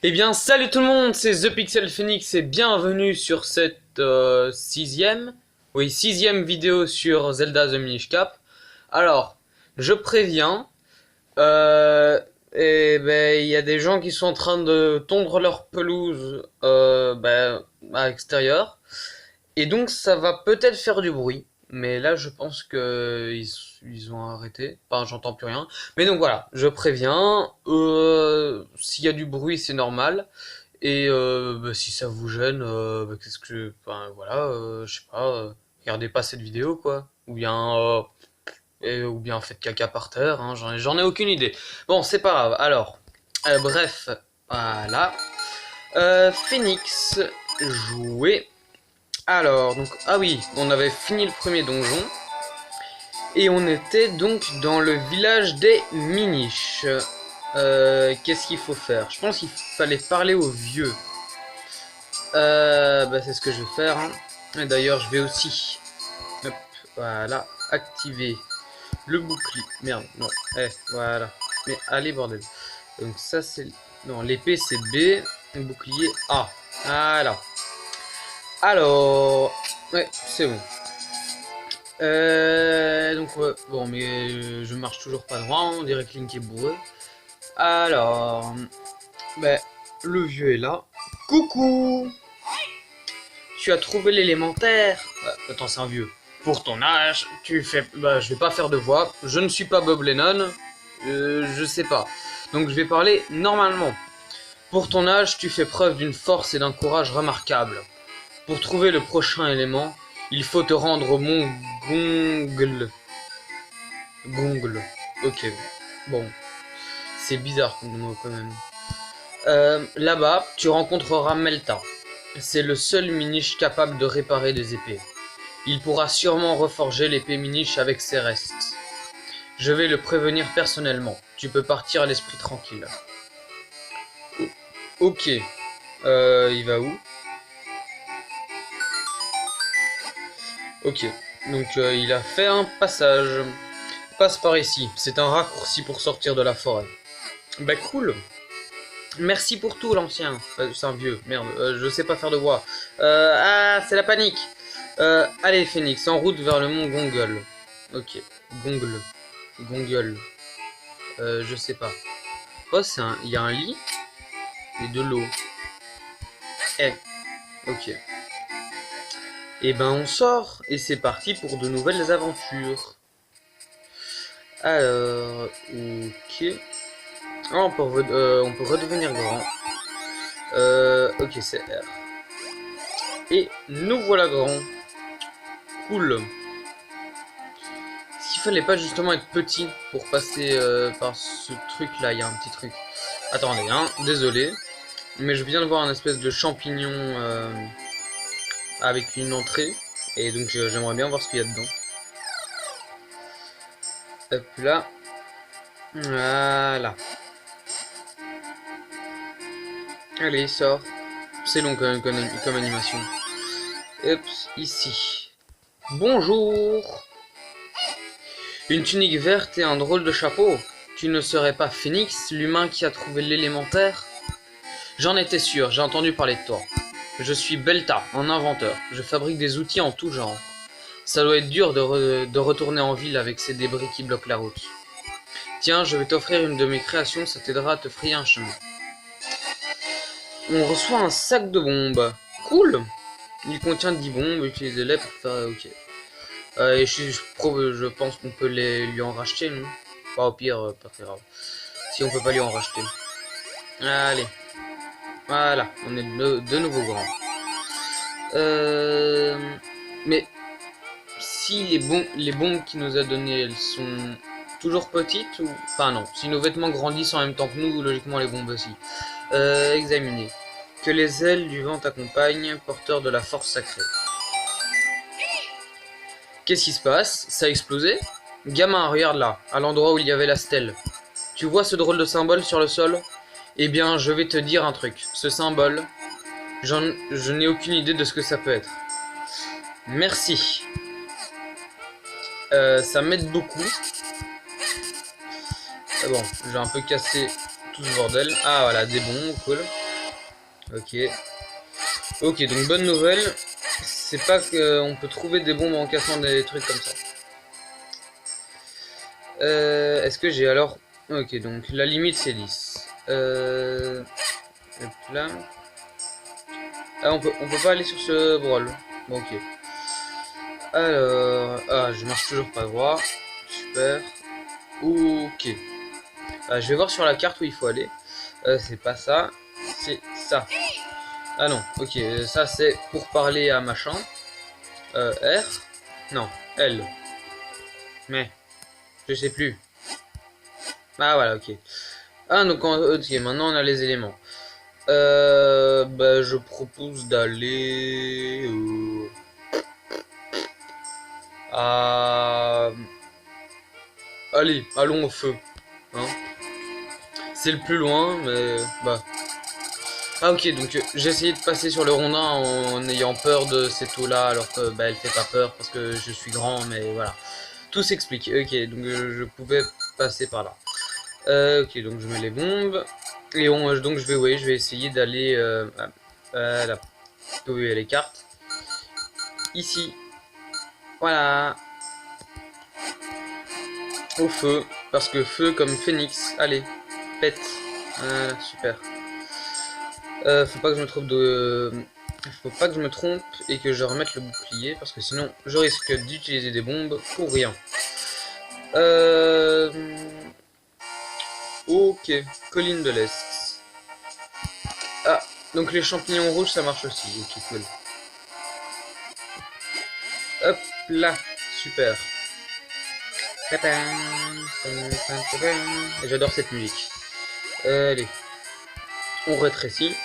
Eh bien, salut tout le monde, c'est The Pixel Phoenix et bienvenue sur cette sixième vidéo sur Zelda The Minish Cap. Alors, je préviens, il y a des gens qui sont en train de tondre leur pelouse à l'extérieur. Et donc ça va peut-être faire du bruit. Mais là je pense que ils ont arrêté. Enfin j'entends plus rien. Mais donc voilà, je préviens. S'il y a du bruit c'est normal. Et si ça vous gêne, qu'est-ce que... Enfin voilà, je sais pas. Regardez pas cette vidéo quoi. Ou bien faites caca par terre. Hein, j'en ai aucune idée. Bon c'est pas grave. Alors, bref, voilà. Phoenix, jouer. Alors, donc, ah oui, on avait fini le premier donjon. Et on était donc dans le village des Minish. Qu'est-ce qu'il faut faire? Je pense qu'il fallait parler aux vieux. C'est ce que je vais faire. Hein. Et d'ailleurs, je vais aussi, hop, voilà, activer le bouclier. Merde, non, voilà. Mais allez, bordel. Donc ça, c'est... Non, l'épée, c'est B. Le bouclier, A. Voilà. Alors, ouais, c'est bon. Bon, mais je marche toujours pas droit, on dirait que Link est bourré. Alors, le vieux est là. Coucou! Tu as trouvé l'élémentaire? Attends, c'est un vieux. Pour ton âge, tu fais... je vais pas faire de voix. Je ne suis pas Bob Lennon. Je sais pas. Donc je vais parler normalement. Pour ton âge, tu fais preuve d'une force et d'un courage remarquables. Pour trouver le prochain élément, il faut te rendre au mont Gongle. Gongle. Ok. Bon. C'est bizarre comme mot quand même. Là-bas, tu rencontreras Melta. C'est le seul Minish capable de réparer des épées. Il pourra sûrement reforger l'épée Minish avec ses restes. Je vais le prévenir personnellement. Tu peux partir à l'esprit tranquille. Ok. Il va où? Ok, donc il a fait un passage. Passe par ici, c'est un raccourci pour sortir de la forêt. Bah cool. Merci pour tout l'ancien. C'est un vieux, merde, je sais pas faire de voix. C'est la panique. Allez Phoenix, en route vers le mont Gongle. Ok, Gongle. Gongle. Je sais pas. Oh, il y a un lit et de l'eau. Ok. Et ben on sort, et c'est parti pour de nouvelles aventures. Alors, ok. On peut redevenir grand. Ok, c'est R. Et nous voilà grands. Cool. Est-ce qu'il fallait pas justement être petit pour passer par ce truc là? Il y a un petit truc. Attendez, hein, désolé. Mais je viens de voir un espèce de champignon avec une entrée. Et donc j'aimerais bien voir ce qu'il y a dedans. Hop là. Voilà. Allez, sort. C'est long quand même comme animation. Hop, ici. Bonjour. Une tunique verte et un drôle de chapeau. Tu ne serais pas Phoenix, l'humain qui a trouvé l'élémentaire? J'en étais sûr, j'ai entendu parler de toi. Je suis Belta, un inventeur. Je fabrique des outils en tout genre. Ça doit être dur de retourner en ville avec ces débris qui bloquent la route. Tiens, je vais t'offrir une de mes créations, ça t'aidera à te frayer un chemin. On reçoit un sac de bombes. Cool. Il contient 10 bombes, utilisez-les pour faire... Ok. Et je pense qu'on peut lui en racheter, non? Pas au pire, pas très grave. Si on peut pas lui en racheter. Allez. Voilà, on est de nouveau grand. Mais si les bombes qu'il nous a données, elles sont toujours petites ou... Enfin non, si nos vêtements grandissent en même temps que nous, logiquement les bombes aussi. Examiner. Que les ailes du vent t'accompagnent, porteur de la force sacrée. Qu'est-ce qui se passe? Ça a explosé? Gamin, regarde là, à l'endroit où il y avait la stèle. Tu vois ce drôle de symbole sur le sol? Eh bien, je vais te dire un truc. Ce symbole, je n'ai aucune idée de ce que ça peut être. Merci. Ça m'aide beaucoup. Bon, je vais un peu casser tout ce bordel. Ah voilà, des bombes, cool. Ok. Ok, donc bonne nouvelle. C'est pas qu'on peut trouver des bombes en cassant des trucs comme ça. Est-ce que j'ai alors... Ok, donc la limite c'est 10. Hop là. Ah, on peut pas aller sur ce brawl. Bon, ok. Alors... Ah, je marche toujours pas droit. Super. Ok. Je vais voir sur la carte où il faut aller. C'est pas ça. C'est ça. Ah non, ok. Ça c'est pour parler à machin. R. Non, L. Mais, je sais plus. Ah voilà, ok. Ah donc ok, maintenant on a les éléments. Bah, je propose d'aller à... Allez, allons au feu. Hein, c'est le plus loin, mais bah. Ah ok, donc j'ai essayé de passer sur le rondin en ayant peur de cette eau-là, alors que bah elle fait pas peur parce que je suis grand, mais voilà. Tout s'explique. Ok, donc je pouvais passer par là. Ok, donc je mets les bombes. Et donc je vais, ouais, je vais essayer d'aller là. Où il y a les cartes. Ici. Voilà. Au feu. Parce que feu comme phénix. Allez. Pète. Voilà, super. Faut pas que je me trompe de... Faut pas que je me trompe et que je remette le bouclier. Parce que sinon, je risque d'utiliser des bombes pour rien. Ok. Colline de l'Est. Ah. Donc les champignons rouges, ça marche aussi. Ok, cool. Hop là. Super. J'adore cette musique. Allez. On rétrécit.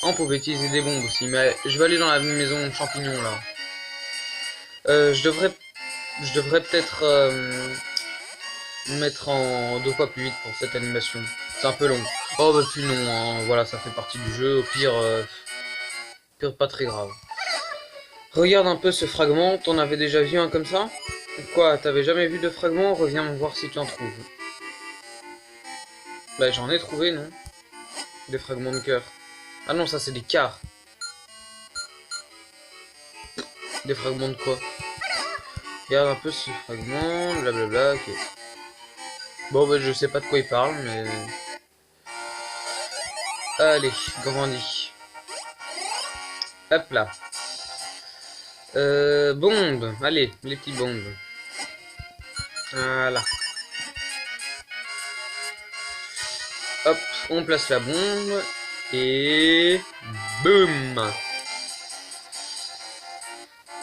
On pouvait utiliser des bombes aussi, mais je vais aller dans la maison champignon là. Je devrais peut-être mettre en 2 fois plus vite pour cette animation. C'est un peu long. Oh bah puis non, hein. Voilà, ça fait partie du jeu. Au pire, pire pas très grave. Regarde un peu ce fragment. T'en avais déjà vu un comme ça? Quoi, t'avais jamais vu de fragment? Reviens me voir si tu en trouves. Bah j'en ai trouvé, non? Des fragments de cœur. Ah non, ça c'est des quarts. Des fragments de quoi? Regarde un peu ce fragment, blablabla, ok. Bon bah je sais pas de quoi il parle, mais... Allez, grandis. Hop là. Bombes, allez, les petits bombes. Voilà. Hop, on place la bombe. Et... Boum.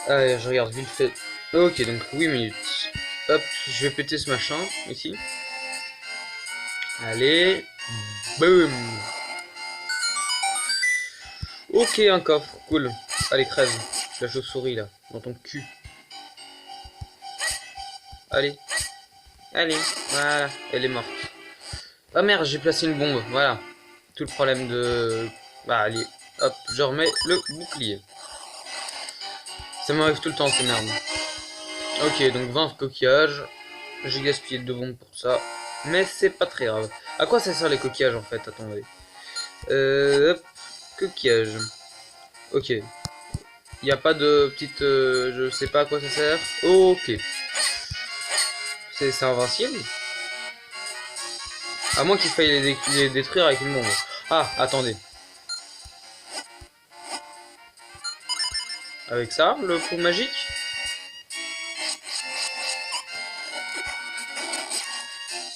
Allez, je regarde vite fait. Ok, donc 8 minutes. Hop, je vais péter ce machin, ici. Allez. Boum. Ok, un coffre, cool. Allez, crève. La chauve-souris, là, dans ton cul. Allez. Allez, voilà, elle est morte. Ah merde, j'ai placé une bombe, voilà. Tout le problème de... Bah, allez, hop, je remets le bouclier. Ça m'arrive tout le temps, ces merdes. Ok, donc 20 coquillages. J'ai gaspillé 2 bombes pour ça. Mais c'est pas très grave. À quoi ça sert les coquillages, en fait? Attendez. Hop, coquillages. Ok. Il n'y a pas de petite... je sais pas à quoi ça sert. Ok. C'est invincible? À moins qu'il faille les détruire avec une bombe. Ah, attendez. Avec ça, le coup magique?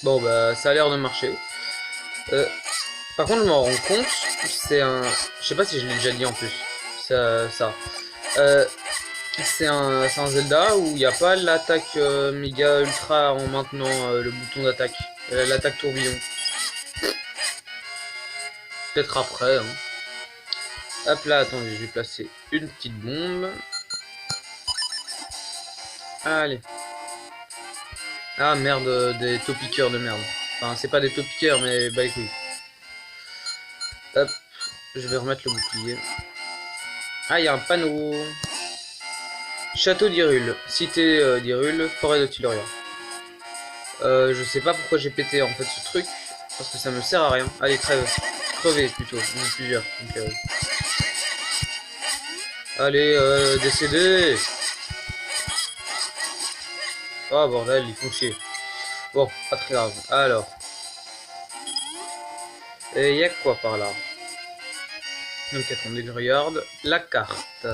Bon, bah, ça a l'air de marcher. Par contre, je m'en rends compte, c'est un... Je sais pas si je l'ai déjà dit en plus. Ça. C'est un Zelda où il n'y a pas l'attaque méga ultra en maintenant le bouton d'attaque. L'attaque tourbillon. Peut-être après. Hein. Hop là, attendez, je vais placer une petite bombe. Allez. Ah merde, des taupiqueurs de merde. Enfin, c'est pas des taupiqueurs, mais bah écoute. Hop, je vais remettre le bouclier. Ah, il y a un panneau. Château d'Hyrule, cité d'Hyrule, forêt de Tuloria. Je sais pas pourquoi j'ai pété en fait ce truc, parce que ça me sert à rien. Allez, crève. crever plutôt, ou plusieurs. Donc, allez, décédez. Oh bordel, ils font chier. Bon, pas très grave. Alors. Et il y a quoi par là? Donc attendez que je regarde. La carte.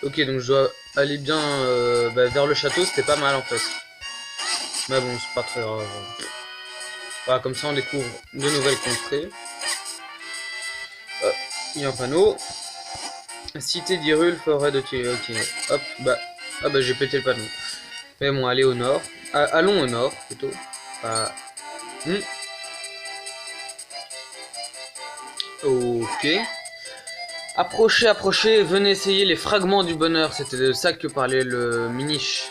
Ok, donc je dois aller bien vers le château, c'était pas mal en fait. Mais bon, c'est pas très grave. Voilà, comme ça on découvre de nouvelles contrées. Il y a un panneau. Cité d'Hyrule, forêt de Tyr. Ok, hop, bah. Ah bah j'ai pété le panneau. Mais bon, allez au nord. Allons au nord plutôt. Ok. Approchez, approchez, venez essayer les fragments du bonheur. C'était de ça que parlait le Minish.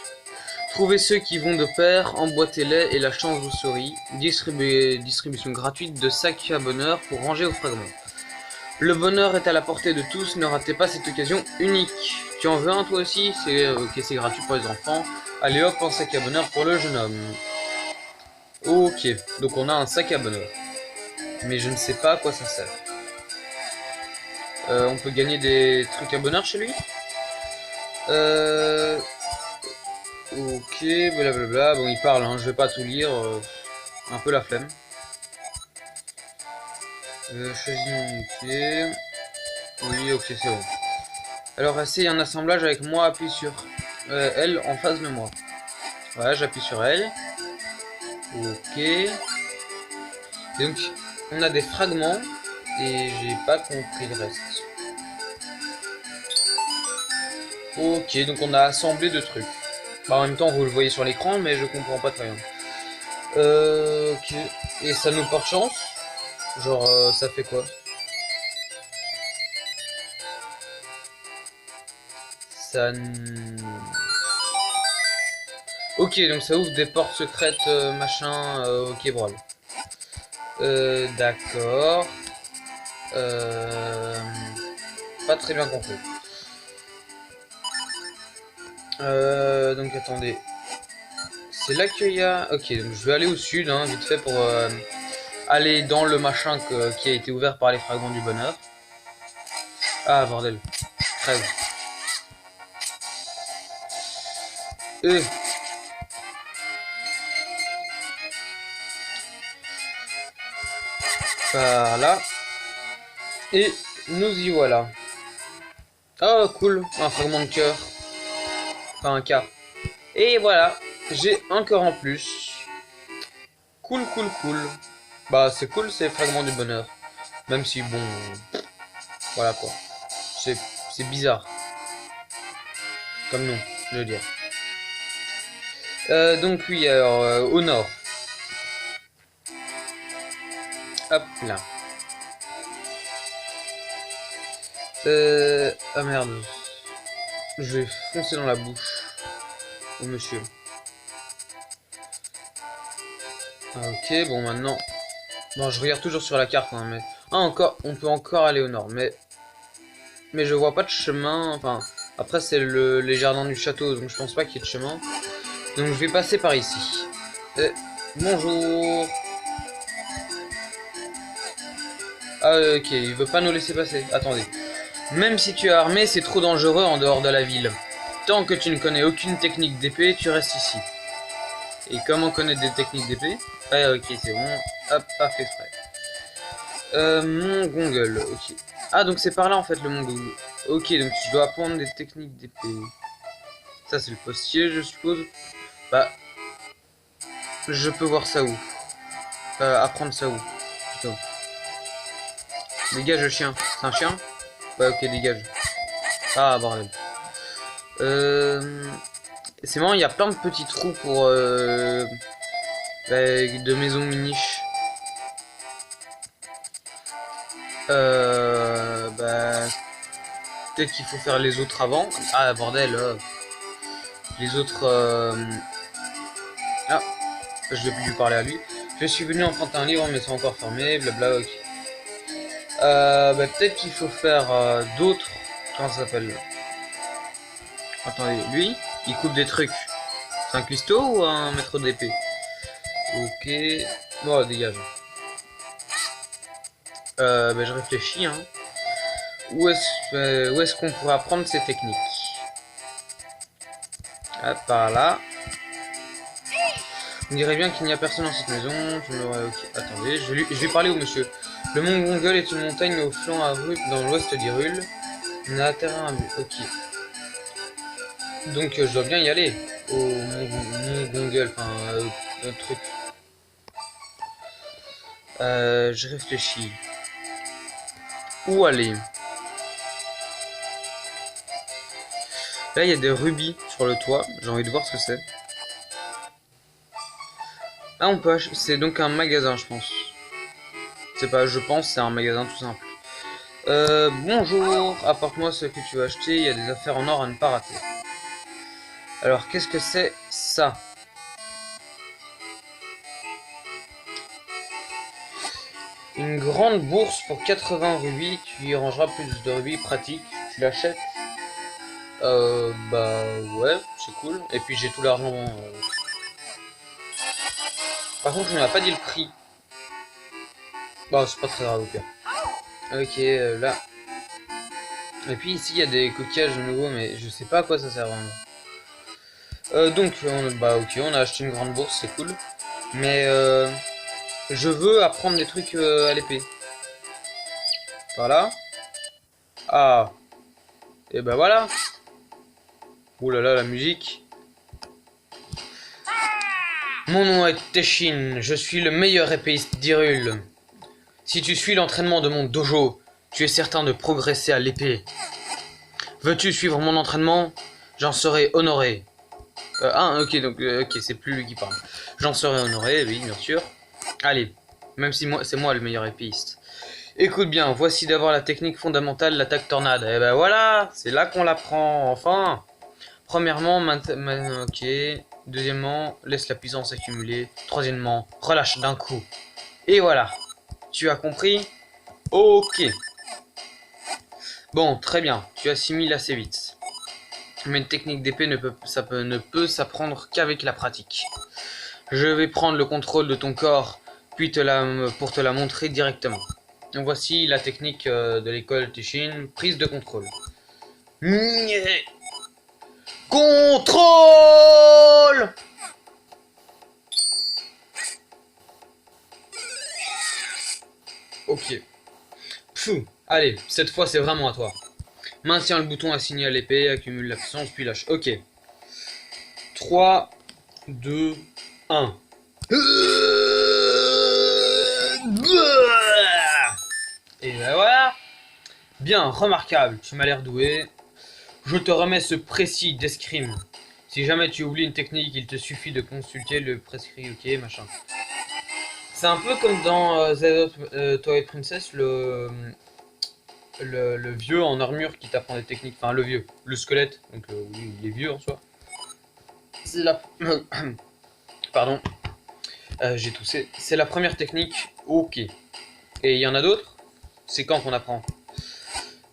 Trouvez ceux qui vont de pair, emboîtez-les et la chance vous sourit. Distribution gratuite de sacs à bonheur pour ranger vos fragments. Le bonheur est à la portée de tous, ne ratez pas cette occasion unique. Tu en veux un toi aussi? C'est gratuit pour les enfants. Allez hop, un sac à bonheur pour le jeune homme. Ok, donc on a un sac à bonheur. Mais je ne sais pas à quoi ça sert. On peut gagner des trucs à bonheur chez lui. Ok, blablabla. Bon, il parle, hein, je vais pas tout lire. Un peu la flemme. Choisis une unité. Oui, ok, c'est bon. Alors, essaye un assemblage avec moi, appuie sur L en face de moi. Voilà, j'appuie sur L. Ok. Et donc, on a des fragments et j'ai pas compris le reste. Ok, donc on a assemblé deux trucs. Bah, en même temps, vous le voyez sur l'écran, mais je comprends pas très bien. Ok. Et ça nous porte chance? Genre, ça fait quoi? Ça... Ok, donc ça ouvre des portes secrètes, machin, ok, bravo. D'accord. Pas très bien compris. Donc attendez. C'est là qu'il y a... Ok, donc je vais aller au sud, hein, vite fait, pour aller dans le machin qui a été ouvert par les fragments du bonheur. Ah, bordel. 13. Par là. Et nous y voilà. Oh, cool. Un fragment de cœur. Enfin, un quart. Et voilà. J'ai un cœur en plus. Cool, cool, cool. Bah, c'est cool ces fragments du bonheur. Même si, bon... Voilà, quoi. C'est bizarre. Comme nom, je veux dire. Donc, oui, alors, au nord. Hop, là. Ah, merde. Je vais foncer dans la bouche. Oh, monsieur. Ah, ok, bon, maintenant... Bon, je regarde toujours sur la carte, hein, mais... Ah, encore, on peut encore aller au nord, mais je vois pas de chemin, enfin... Après, c'est les jardins du château, donc je pense pas qu'il y ait de chemin. Donc, je vais passer par ici. Bonjour. Ah, ok, il veut pas nous laisser passer. Attendez. Même si tu es armé, c'est trop dangereux en dehors de la ville. Tant que tu ne connais aucune technique d'épée, tu restes ici. Et comment connaître des techniques d'épée? Ah, ok, c'est bon. Hop, pas fait exprès. Mongol, ok. Ah, donc c'est par là en fait le Mongol. Ok, donc je dois apprendre des techniques d'épée. Ça, c'est le postier, je suppose. Bah, je peux voir ça où? Apprendre ça où? Plutôt. Dégage le chien. C'est un chien? Ouais, ok, dégage. Ah, bordel. C'est marrant, il y a plein de petits trous pour de maisons miniches. Peut-être qu'il faut faire les autres avant. Ah, bordel. Les autres... Ah, je vais plus lui parler à lui. Je suis venu emprunter un livre, mais c'est encore fermé. Blabla, ok. Peut-être qu'il faut faire d'autres... Comment ça s'appelle? Attendez, lui, il coupe des trucs. C'est un cuistot ou un maître d'épée? Ok. Bon, dégage. Bah, je réfléchis, hein. Où est-ce qu'on pourrait apprendre ces techniques? Ah, par là. On dirait bien qu'il n'y a personne dans cette maison. Ok, attendez, je vais parler au monsieur. Le mont Gongol est une montagne au flanc abrupt dans l'ouest d'Hyrule. On a un terrain à vue. Ok. Donc je dois bien y aller. Au mont Gongol, enfin, un truc. Je réfléchis. Où aller? Là, il y a des rubis sur le toit. J'ai envie de voir ce que c'est. Ah, on peut acheter. C'est donc un magasin, je pense. C'est pas, je pense, c'est un magasin tout simple. Bonjour, apporte-moi ce que tu veux acheter. Il y a des affaires en or à ne pas rater. Alors, qu'est-ce que c'est ça? Une grande bourse pour 80 rubis. Tu y rangeras plus de rubis pratiques. Tu l'achètes? Bah ouais, c'est cool. Et puis j'ai tout l'argent. Par contre, on m'a pas dit le prix. Bah, c'est pas très grave au pire. Ok, là. Et puis ici, il y a des coquillages nouveaux, mais je sais pas à quoi ça sert vraiment. Donc, bah ok, on a acheté une grande bourse, c'est cool. Mais je veux apprendre des trucs à l'épée. Voilà. Ah. Et bah voilà. Ouh là là, la musique. Mon nom est Teshin, je suis le meilleur épéiste d'Hyrule. Si tu suis l'entraînement de mon dojo, tu es certain de progresser à l'épée. Veux-tu suivre mon entraînement? J'en serai honoré. Ok, donc ok, c'est plus lui qui parle. J'en serai honoré, oui, bien sûr. Allez, même si c'est moi le meilleur épéiste. Écoute bien, voici d'abord la technique fondamentale, l'attaque tornade. Et ben voilà, c'est là qu'on l'apprend, enfin. Premièrement, ok. Deuxièmement, laisse la puissance accumuler. Troisièmement, relâche d'un coup. Et voilà. Tu as compris? Ok. Bon, très bien. Tu assimiles assez vite. Mais une technique d'épée ne peut s'apprendre qu'avec la pratique. Je vais prendre le contrôle de ton corps, puis pour te la montrer directement. Donc voici la technique de l'école Teshin, prise de contrôle. Contrôle! Ok. Pfff. Allez, cette fois c'est vraiment à toi. Maintiens le bouton assigné à l'épée, accumule la puissance, puis lâche. Ok. 3, 2, 1. Et ben voilà. Bien, remarquable, tu m'as l'air doué. Je te remets ce précis d'escrime. Si jamais tu oublies une technique, il te suffit de consulter le prescrit, ok, machin. C'est un peu comme dans Twilight Princess, le vieux en armure qui t'apprend des techniques. Enfin, le vieux, le squelette. Donc, oui, il est vieux en soi. C'est la... Pardon. J'ai toussé. C'est la première technique. Ok. Et il y en a d'autres? C'est quand qu'on apprend?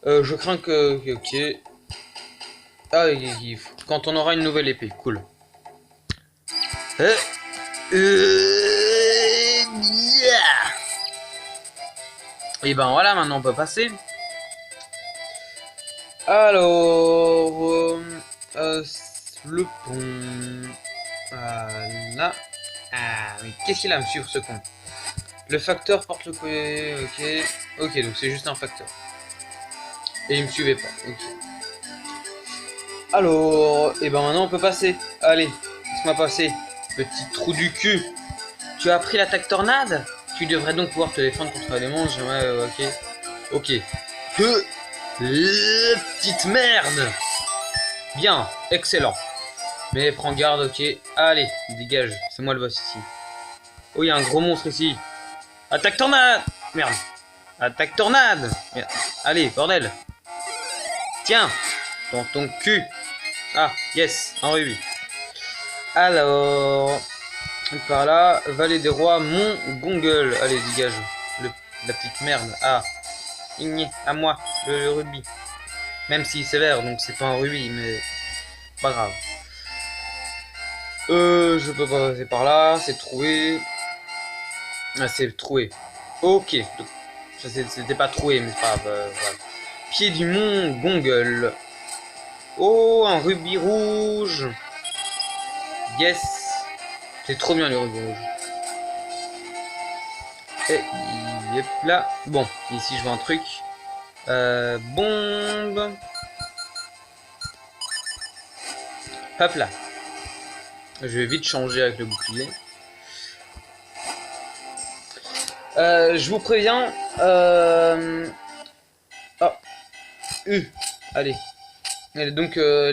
Je crains que... Ok. Ah, quand on aura une nouvelle épée. Cool. Et ben voilà, maintenant on peut passer. Alors... le pont... Voilà. Ah, mais qu'est-ce qu'il a à me suivre ce con? Le facteur porte le collier, ok. Ok, donc c'est juste un facteur. Et il me suivait pas, ok. Alors, et ben maintenant on peut passer. Allez, laisse-moi passer. Petit trou du cul. Tu as appris l'attaque tornade? Tu devrais donc pouvoir te défendre contre les monstres, ok. Ok. Petite merde. Bien, excellent. Mais prends garde, ok. Allez, dégage, c'est moi le boss ici. Oh, il y a un gros monstre ici. Attaque tornade! Merde. Attaque tornade! Merde. Allez, bordel. Tiens, dans ton cul. Ah, yes, un rubis. Alors, par là, vallée des rois, mont Gongol. Allez, dégage. La petite merde. Ah, à moi, le rubis. Même s'il est sévère, donc c'est pas un rubis, mais pas grave. Je peux pas passer par là, c'est troué. Ah, c'est troué. Ok. C'était pas troué, mais c'est pas grave. Voilà. Pied du mont Gongle. Oh, un rubis rouge. Yes. C'est trop bien les rubis rouges. Et yep là. Bon, ici je vois un truc. Bombe. Hop là. Je vais vite changer avec le bouclier. Je vous préviens. Oh. Allez. Et donc ah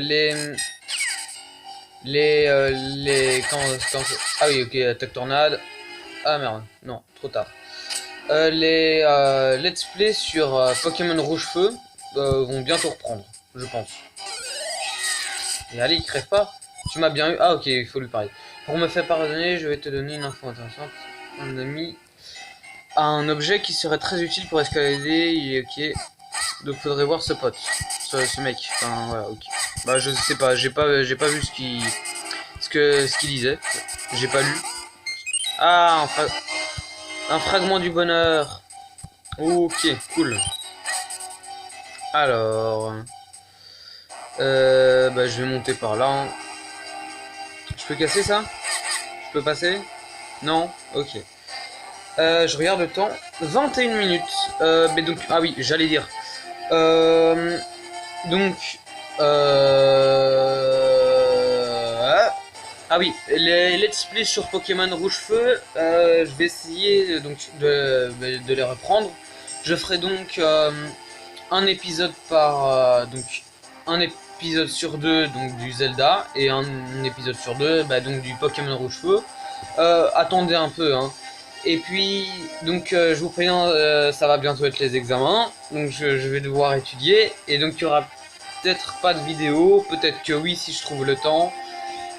oui, ok, attaque tornade. Ah merde, non, trop tard. Les let's play sur Pokémon Rouge Feu vont bientôt reprendre, je pense. Et allez, il crève pas. Tu m'as bien eu. Ah ok, il faut lui parler. Pour me faire pardonner, je vais te donner une info intéressante. On a mis un objet qui serait très utile pour escalader. Il est ok. Donc faudrait voir ce pote, ce mec. Enfin voilà, ok. Bah je sais pas, j'ai pas vu ce qu'il disait. J'ai pas lu. Ah, un fragment du bonheur. Ok, cool. Alors, bah je vais monter par là. Hein. Je peux casser ça? Je peux passer? Non? Ok. Je regarde le temps. 21 minutes. Mais donc, ah oui, j'allais dire. Donc, ah oui, les let's play sur Pokémon Rouge Feu, je vais essayer donc de les reprendre. Je ferai donc un épisode par donc un épisode sur deux donc du Zelda et un épisode sur deux donc du Pokémon Rouge Feu. Attendez un peu hein. Et puis donc je vous préviens, ça va bientôt être les examens, donc je vais devoir étudier et donc il y aura peut-être pas de vidéo, peut-être que oui si je trouve le temps.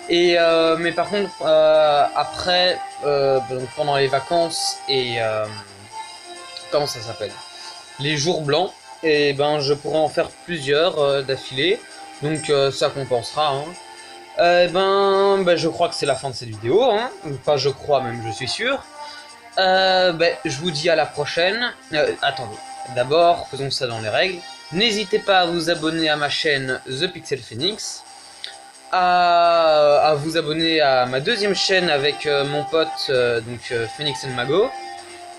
Et mais par contre après donc pendant les vacances et comment ça s'appelle, les jours blancs, et ben je pourrais en faire plusieurs d'affilée, donc ça compensera hein. Je crois que c'est la fin de cette vidéo hein. Pas je crois, même je suis sûr. Je vous dis à la prochaine. Attendez, d'abord faisons ça dans les règles. N'hésitez pas à vous abonner à ma chaîne The Pixel Phoenix, à vous abonner à ma deuxième chaîne avec mon pote Phoenix and Mago,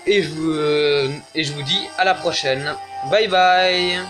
et je vous dis à la prochaine. Bye bye.